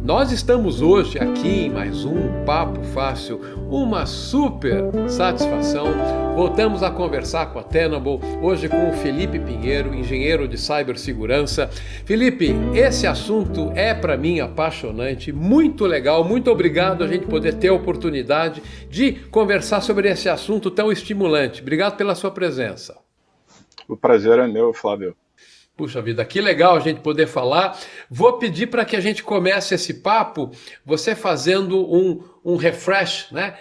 Nós estamos hoje aqui em mais um Papo Fácil, uma super satisfação. Voltamos a conversar com a Tenable, hoje com o Felipe Pinheiro, engenheiro de cibersegurança. Felipe, esse assunto é para mim apaixonante, muito legal, muito obrigado a gente poder ter a oportunidade de conversar sobre esse assunto tão estimulante. Obrigado pela sua presença. O prazer é meu, Flávio. Puxa vida, que legal a gente poder falar. Vou pedir para que a gente comece esse papo, você fazendo um refresh, né?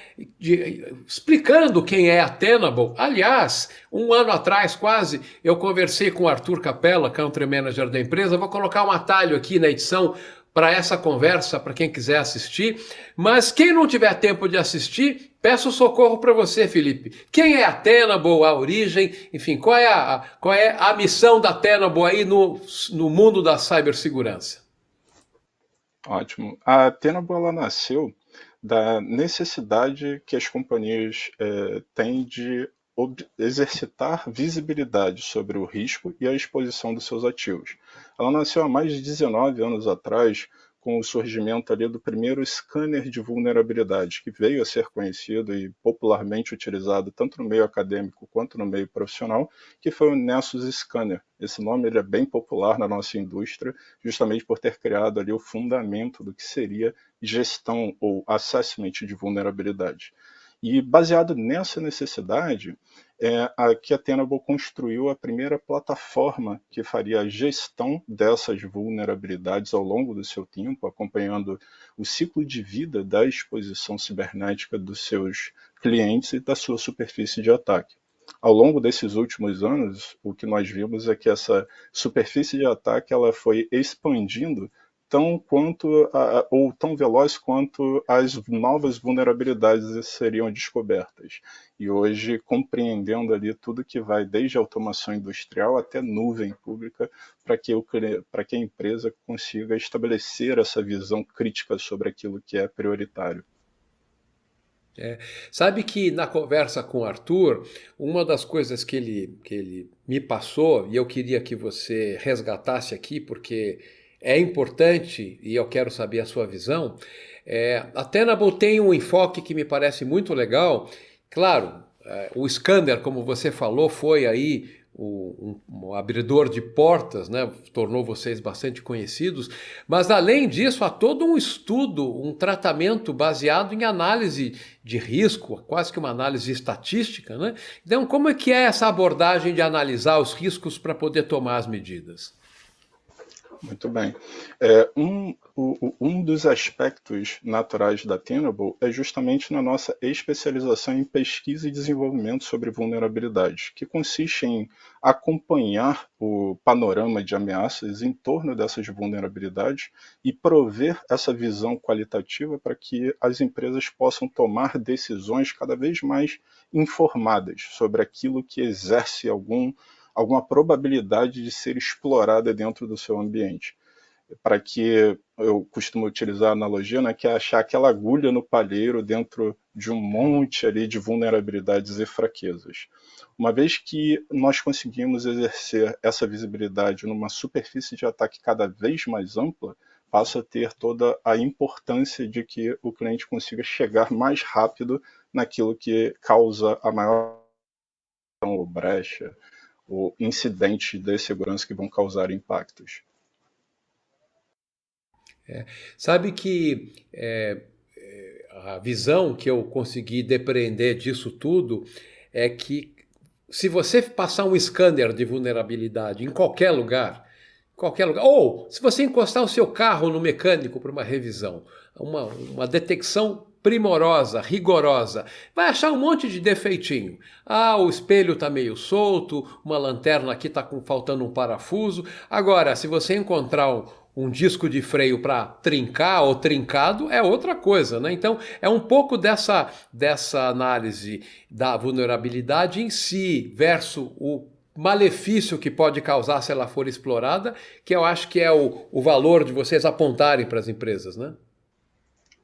Explicando quem é a Tenable. Aliás, um ano atrás quase, eu conversei com o Arthur Capella, Country Manager da empresa. Vou colocar um atalho aqui na edição para essa conversa, para quem quiser assistir. Mas quem não tiver tempo de assistir, peço socorro para você, Felipe. Quem é a Tenable, a origem, enfim, qual é a missão da Tenable aí no mundo da cibersegurança? Ótimo. A Tenable ela nasceu da necessidade que as companhias têm de exercitar visibilidade sobre o risco e a exposição dos seus ativos. Ela nasceu há mais de 19 anos atrás, com o surgimento ali do primeiro scanner de vulnerabilidade, que veio a ser conhecido e popularmente utilizado tanto no meio acadêmico quanto no meio profissional, que foi o Nessus Scanner. Esse nome ele é bem popular na nossa indústria, justamente por ter criado ali o fundamento do que seria gestão ou assessment de vulnerabilidade. E baseado nessa necessidade, que a Tenable construiu a primeira plataforma que faria a gestão dessas vulnerabilidades ao longo do seu tempo, acompanhando o ciclo de vida da exposição cibernética dos seus clientes e da sua superfície de ataque. Ao longo desses últimos anos, o que nós vimos é que essa superfície de ataque ela foi expandindo ou tão veloz quanto as novas vulnerabilidades seriam descobertas. E hoje, compreendendo ali tudo que vai desde automação industrial até nuvem pública, para que a empresa consiga estabelecer essa visão crítica sobre aquilo que é prioritário. Sabe que na conversa com o Arthur, uma das coisas que ele me passou, e eu queria que você resgatasse aqui, porque é importante e eu quero saber a sua visão, a Tenable tem um enfoque que me parece muito legal. Claro, o scanner, como você falou, foi aí um abridor de portas, né? Tornou vocês bastante conhecidos, mas além disso há todo um estudo, um tratamento baseado em análise de risco, quase que uma análise estatística, né? Então, como é que é essa abordagem de analisar os riscos para poder tomar as medidas? Muito bem. Um dos aspectos naturais da Tenable é justamente na nossa especialização em pesquisa e desenvolvimento sobre vulnerabilidades, que consiste em acompanhar o panorama de ameaças em torno dessas vulnerabilidades e prover essa visão qualitativa para que as empresas possam tomar decisões cada vez mais informadas sobre aquilo que exerce alguma probabilidade de ser explorada dentro do seu ambiente. Para que eu costumo utilizar a analogia, né, que é achar aquela agulha no palheiro dentro de um monte ali de vulnerabilidades e fraquezas. Uma vez que nós conseguimos exercer essa visibilidade numa superfície de ataque cada vez mais ampla, passa a ter toda a importância de que o cliente consiga chegar mais rápido naquilo que causa a maior brecha, ou incidentes de segurança que vão causar impactos. Sabe que a visão que eu consegui depreender disso tudo é que se você passar um scanner de vulnerabilidade em qualquer lugar, ou se você encostar o seu carro no mecânico para uma revisão, uma detecção primorosa, rigorosa, vai achar um monte de defeitinho. Ah, o espelho está meio solto, uma lanterna aqui está faltando um parafuso. Agora, se você encontrar um disco de freio para trincar ou trincado, é outra coisa, né? Então, é um pouco dessa análise da vulnerabilidade em si versus o malefício que pode causar se ela for explorada, que eu acho que é o valor de vocês apontarem para as empresas, né?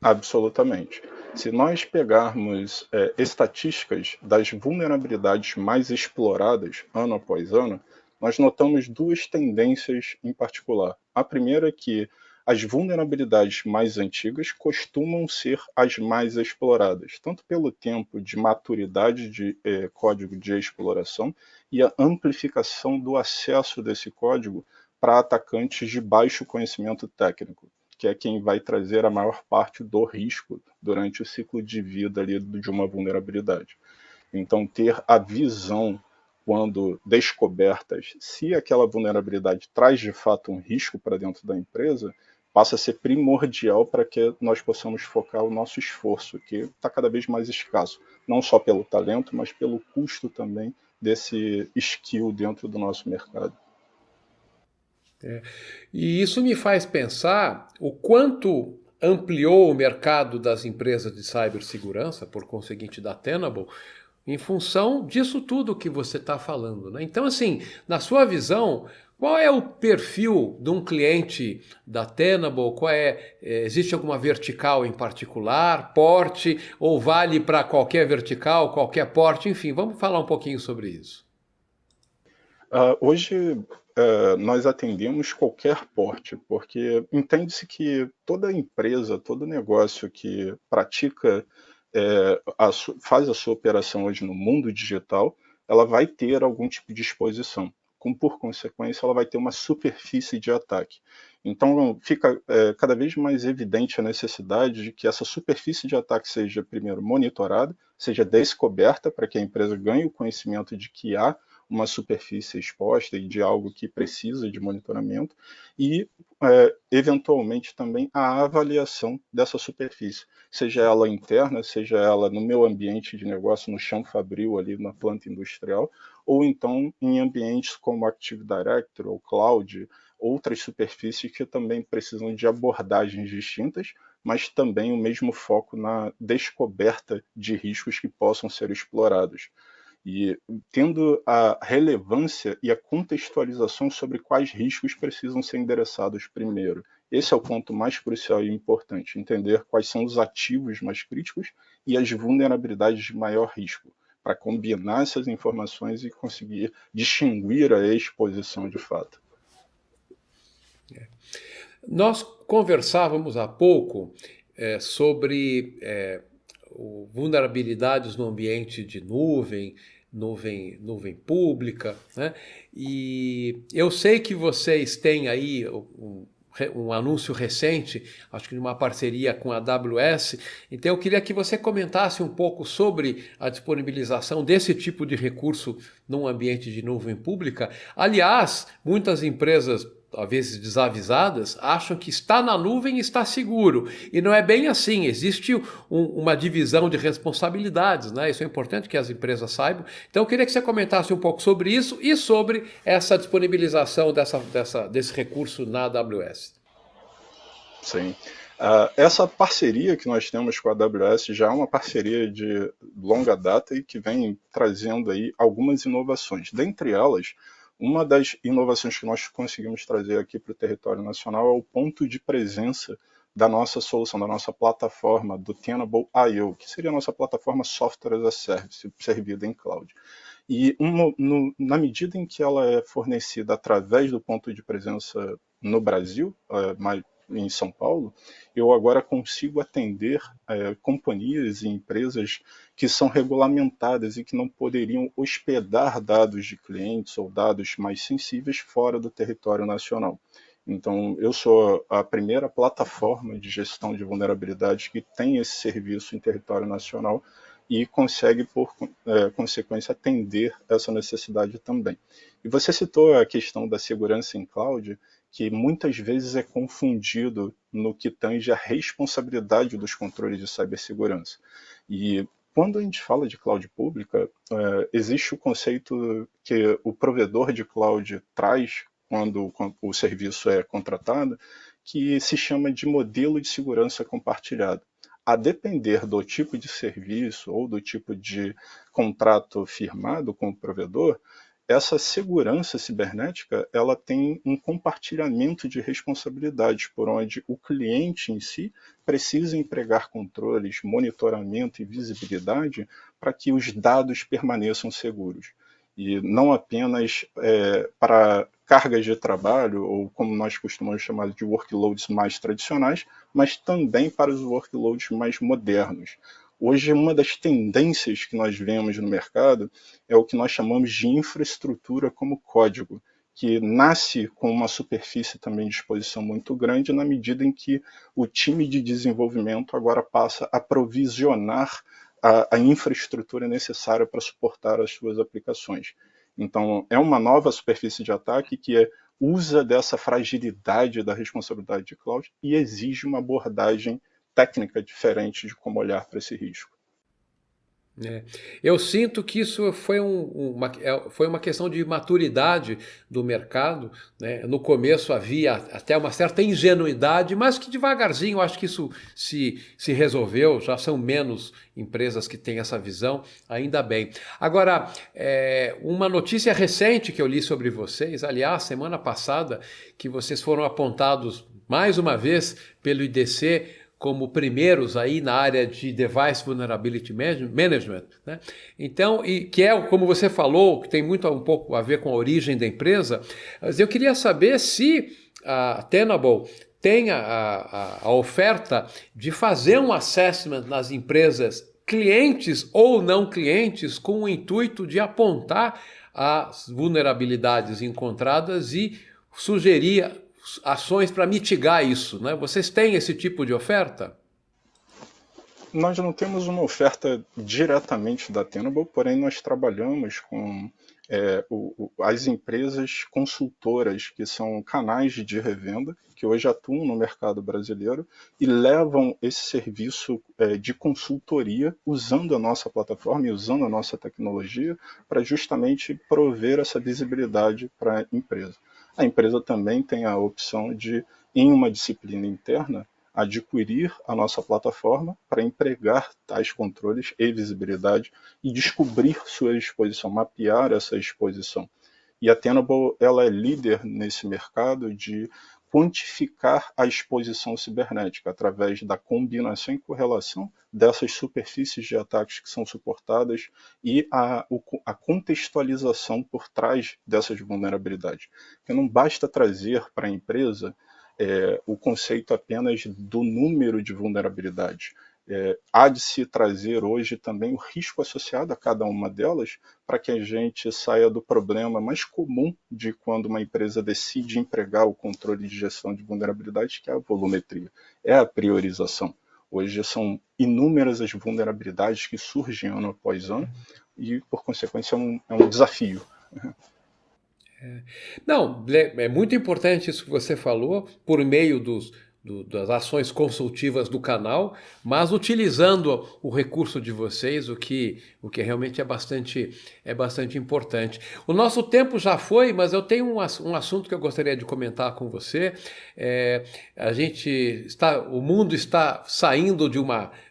Absolutamente. Se nós pegarmos estatísticas das vulnerabilidades mais exploradas ano após ano, nós notamos duas tendências em particular. A primeira é que as vulnerabilidades mais antigas costumam ser as mais exploradas, tanto pelo tempo de maturidade de código de exploração e a amplificação do acesso desse código para atacantes de baixo conhecimento técnico, que é quem vai trazer a maior parte do risco durante o ciclo de vida ali de uma vulnerabilidade. Então, ter a visão quando descobertas, se aquela vulnerabilidade traz de fato um risco para dentro da empresa, passa a ser primordial para que nós possamos focar o nosso esforço, que está cada vez mais escasso, não só pelo talento, mas pelo custo também desse skill dentro do nosso mercado. E isso me faz pensar o quanto ampliou o mercado das empresas de cibersegurança, por conseguinte da Tenable, em função disso tudo que você está falando, né? Então, assim, na sua visão, qual é o perfil de um cliente da Tenable? Existe alguma vertical em particular, porte, ou vale para qualquer vertical, qualquer porte? Enfim, vamos falar um pouquinho sobre isso. Hoje nós atendemos qualquer porte, porque entende-se que toda empresa, todo negócio que pratica, faz a sua operação hoje no mundo digital, ela vai ter algum tipo de exposição. Por consequência, ela vai ter uma superfície de ataque. Então, fica cada vez mais evidente a necessidade de que essa superfície de ataque seja, primeiro, monitorada, seja descoberta, para que a empresa ganhe o conhecimento de que há uma superfície exposta e de algo que precisa de monitoramento, e, eventualmente, também a avaliação dessa superfície, seja ela interna, seja ela no meu ambiente de negócio, no chão fabril, ali na planta industrial, ou então em ambientes como Active Directory ou Cloud, outras superfícies que também precisam de abordagens distintas, mas também o mesmo foco na descoberta de riscos que possam ser explorados. E tendo a relevância e a contextualização sobre quais riscos precisam ser endereçados primeiro. Esse é o ponto mais crucial e importante, entender quais são os ativos mais críticos e as vulnerabilidades de maior risco, para combinar essas informações e conseguir distinguir a exposição de fato. Nós conversávamos há pouco sobre vulnerabilidades no ambiente de nuvem pública, né? E eu sei que vocês têm aí um anúncio recente, acho que de uma parceria com a AWS, então eu queria que você comentasse um pouco sobre a disponibilização desse tipo de recurso num ambiente de nuvem pública. Aliás, muitas empresas, às vezes desavisadas, acham que está na nuvem e está seguro. E não é bem assim. Existe uma divisão de responsabilidades, né? Isso é importante que as empresas saibam. Então eu queria que você comentasse um pouco sobre isso e sobre essa disponibilização desse recurso na AWS. Sim. Essa parceria que nós temos com a AWS já é uma parceria de longa data e que vem trazendo aí algumas inovações. Dentre elas, uma das inovações que nós conseguimos trazer aqui para o território nacional é o ponto de presença da nossa solução, da nossa plataforma, do Tenable.io, que seria a nossa plataforma Software as a Service, servida em cloud. E na medida em que ela é fornecida através do ponto de presença no Brasil, em São Paulo, eu agora consigo atender companhias e empresas que são regulamentadas e que não poderiam hospedar dados de clientes ou dados mais sensíveis fora do território nacional. Então, eu sou a primeira plataforma de gestão de vulnerabilidades que tem esse serviço em território nacional e consegue, por consequência, atender essa necessidade também. E você citou a questão da segurança em cloud, que muitas vezes é confundido no que tange a responsabilidade dos controles de cibersegurança. E quando a gente fala de cloud pública, existe o conceito que o provedor de cloud traz quando o serviço é contratado, que se chama de modelo de segurança compartilhado. A depender do tipo de serviço ou do tipo de contrato firmado com o provedor, essa segurança cibernética ela tem um compartilhamento de responsabilidades, por onde o cliente em si precisa empregar controles, monitoramento e visibilidade para que os dados permaneçam seguros. e não apenas para cargas de trabalho, ou como nós costumamos chamar de workloads mais tradicionais, mas também para os workloads mais modernos. Hoje, uma das tendências que nós vemos no mercado é o que nós chamamos de infraestrutura como código, que nasce com uma superfície também de exposição muito grande, na medida em que o time de desenvolvimento agora passa a provisionar a infraestrutura necessária para suportar as suas aplicações. Então, é uma nova superfície de ataque que usa dessa fragilidade da responsabilidade de cloud e exige uma abordagem técnica diferente de como olhar para esse risco. É. Eu sinto que isso foi, foi uma questão de maturidade do mercado, né? No começo havia até uma certa ingenuidade, mas que devagarzinho eu acho que isso se resolveu, já são menos empresas que têm essa visão, ainda bem. Agora, uma notícia recente que eu li sobre vocês, aliás, semana passada, que vocês foram apontados mais uma vez pelo IDC como primeiros aí na área de Device Vulnerability Management, né? Então, e que é, como você falou, que tem muito um pouco a ver com a origem da empresa, mas eu queria saber se a Tenable tem a oferta de fazer um assessment nas empresas clientes ou não clientes com o intuito de apontar as vulnerabilidades encontradas e sugerir ações para mitigar isso, né? Vocês têm esse tipo de oferta? Nós não temos uma oferta diretamente da Tenable, porém nós trabalhamos com as empresas consultoras, que são canais de revenda, que hoje atuam no mercado brasileiro e levam esse serviço de consultoria usando a nossa plataforma e usando a nossa tecnologia para justamente prover essa visibilidade para a empresa. A empresa também tem a opção de, em uma disciplina interna, adquirir a nossa plataforma para empregar tais controles e visibilidade e descobrir sua exposição, mapear essa exposição. E a Tenable ela é líder nesse mercado de quantificar a exposição cibernética através da combinação e correlação dessas superfícies de ataques que são suportadas e a contextualização por trás dessas vulnerabilidades. Porque não basta trazer para a empresa o conceito apenas do número de vulnerabilidades. Há de se trazer hoje também o risco associado a cada uma delas para que a gente saia do problema mais comum de quando uma empresa decide empregar o controle de gestão de vulnerabilidades, que é a volumetria, é a priorização. Hoje são inúmeras as vulnerabilidades que surgem ano após ano e, por consequência, é um desafio. Não, é muito importante isso que você falou, por meio das ações consultivas do canal, mas utilizando o recurso de vocês, o que realmente é bastante importante. O nosso tempo já foi, mas eu tenho um assunto que eu gostaria de comentar com você. O mundo está saindo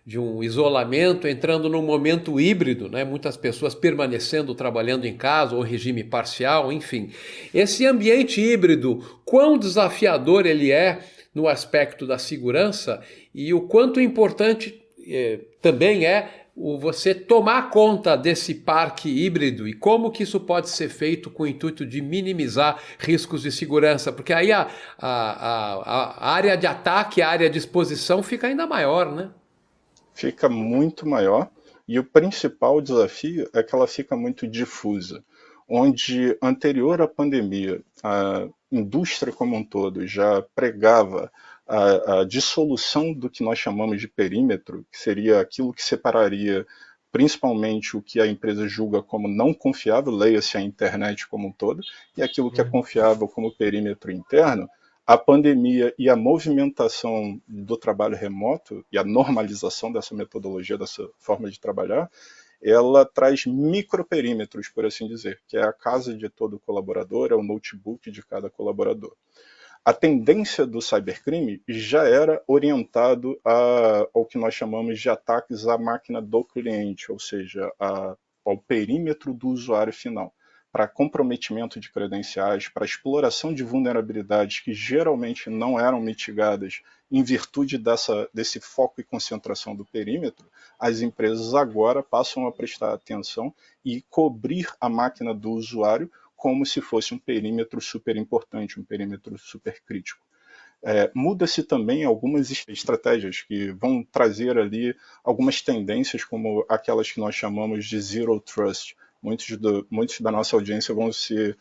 de um isolamento, entrando num momento híbrido, né? Muitas pessoas permanecendo trabalhando em casa ou regime parcial, enfim. Esse ambiente híbrido, quão desafiador ele é no aspecto da segurança e o quanto importante também é você tomar conta desse parque híbrido e como que isso pode ser feito com o intuito de minimizar riscos de segurança, porque aí a área de ataque, a área de exposição fica ainda maior, né? Fica muito maior e o principal desafio é que ela fica muito difusa, onde anterior à pandemia a indústria como um todo já pregava a dissolução do que nós chamamos de perímetro, que seria aquilo que separaria principalmente o que a empresa julga como não confiável, leia-se a internet como um todo, e aquilo que é confiável como perímetro interno. A pandemia e a movimentação do trabalho remoto e a normalização dessa metodologia, dessa forma de trabalhar, ela traz microperímetros, por assim dizer, que é a casa de todo colaborador, é o notebook de cada colaborador. A tendência do cybercrime já era orientado ao que nós chamamos de ataques à máquina do cliente, ou seja, ao perímetro do usuário final, para comprometimento de credenciais, para exploração de vulnerabilidades que geralmente não eram mitigadas em virtude desse foco e concentração do perímetro, as empresas agora passam a prestar atenção e cobrir a máquina do usuário como se fosse um perímetro super importante, um perímetro super crítico. Muda-se também algumas estratégias que vão trazer ali algumas tendências, como aquelas que nós chamamos de Zero Trust. Muitos da nossa audiência vão se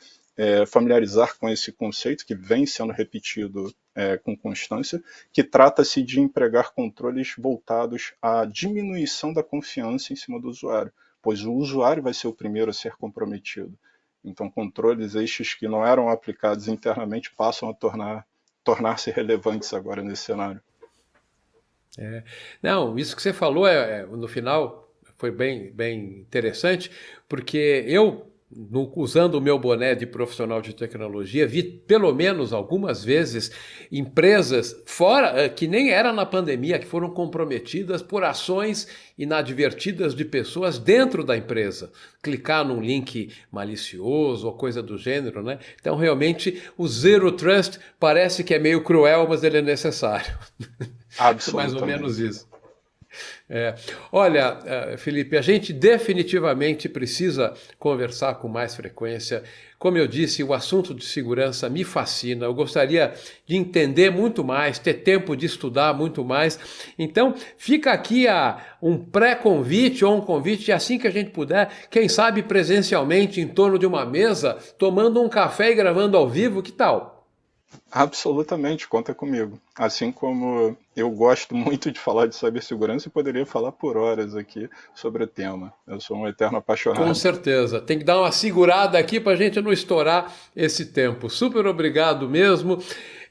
familiarizar com esse conceito, que vem sendo repetido com constância, que trata-se de empregar controles voltados à diminuição da confiança em cima do usuário, pois o usuário vai ser o primeiro a ser comprometido. Então, controles estes que não eram aplicados internamente passam a tornar-se relevantes agora nesse cenário. Não, isso que você falou no final foi bem interessante, porque eu, usando o meu boné de profissional de tecnologia, vi pelo menos algumas vezes empresas fora, que nem era na pandemia, que foram comprometidas por ações inadvertidas de pessoas dentro da empresa. Clicar num link malicioso ou coisa do gênero, né? Então, realmente, o Zero Trust parece que é meio cruel, mas ele é necessário. Mais ou menos isso. Olha, Felipe, a gente definitivamente precisa conversar com mais frequência. Como eu disse, o assunto de segurança me fascina. Eu gostaria de entender muito mais, ter tempo de estudar muito mais. Então, fica aqui um pré-convite ou um convite, assim que a gente puder, quem sabe presencialmente, em torno de uma mesa, tomando um café e gravando ao vivo, que tal? Absolutamente, conta comigo. Assim como eu gosto muito de falar de cibersegurança, eu poderia falar por horas aqui sobre o tema. Eu sou um eterno Com apaixonado. certeza. Tem que dar uma segurada aqui para a gente não estourar esse tempo. Super obrigado mesmo.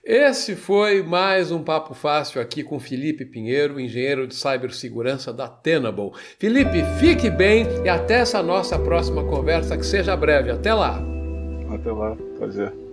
Esse foi mais um Papo Fácil aqui com Felipe Pinheiro, engenheiro de cibersegurança da Tenable. Felipe, fique bem e até essa nossa próxima conversa, que seja breve. Até lá. Até lá, prazer.